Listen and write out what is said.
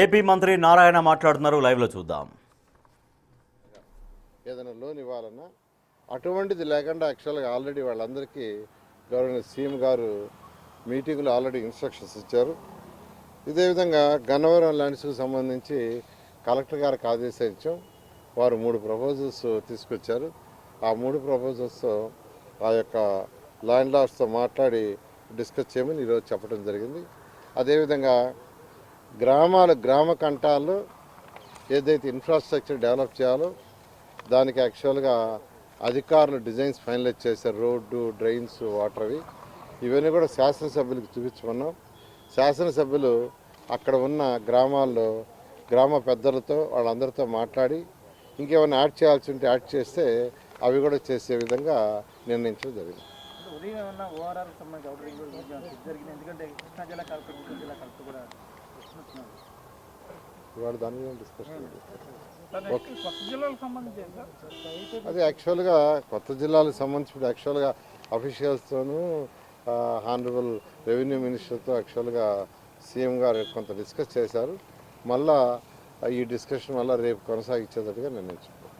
AP మంత్రి నారాయణ మాట్లాడుతున్నారు, live లో చూద్దాం. ఏదైనా లోన్ ఇవ్వాలన్నా అటువంటిది లేకుండా యాక్చువల్గా ఆల్రెడీ వాళ్ళందరికీ గవర్నర్ సీఎం గారు మీటింగ్లో ఆల్రెడీ ఇన్స్ట్రక్షన్స్ ఇచ్చారు. ఇదే విధంగా గన్నవరం ల్యాండ్స్కు సంబంధించి కలెక్టర్ గారికి ఆదేశించాం. వారు 3 ప్రపోజల్స్ తీసుకొచ్చారు. ఆ 3 ప్రపోజల్స్తో ఆ యొక్క ల్యాండ్ లార్డ్స్తో మాట్లాడి డిస్కస్ చేయమని ఈరోజు చెప్పడం జరిగింది. అదేవిధంగా గ్రామ కంటాల్లో ఏదైతే ఇన్ఫ్రాస్ట్రక్చర్ డెవలప్ చేయాలో దానికి యాక్చువల్గా అధికారులు డిజైన్స్ ఫైనలైజ్ చేశారు. రోడ్డు, డ్రైన్స్, వాటర్వి ఇవన్నీ కూడా శాసనసభ్యులకు చూపించుకున్నాం. శాసనసభ్యులు అక్కడ ఉన్న గ్రామాల్లో గ్రామ పెద్దలతో వాళ్ళందరితో మాట్లాడి ఇంకేమైనా యాడ్ చేయాల్సి ఉంటే యాడ్ చేస్తే అవి కూడా చేసే విధంగా నిర్ణయించడం జరిగింది. ఇవాళ దాని మీద డిస్కషన్ అది యాక్చువల్గా కొత్త జిల్లాలకు సంబంధించి యాక్చువల్గా అఫీషియల్స్తోనూ హానరబుల్ రెవెన్యూ మినిస్టర్తో యాక్చువల్గా సీఎం గారు కొంత డిస్కస్ చేశారు. మళ్ళా ఈ డిస్కషన్ వల్ల రేపు కొనసాగించేటట్టుగా నిర్ణయించుకున్నాం.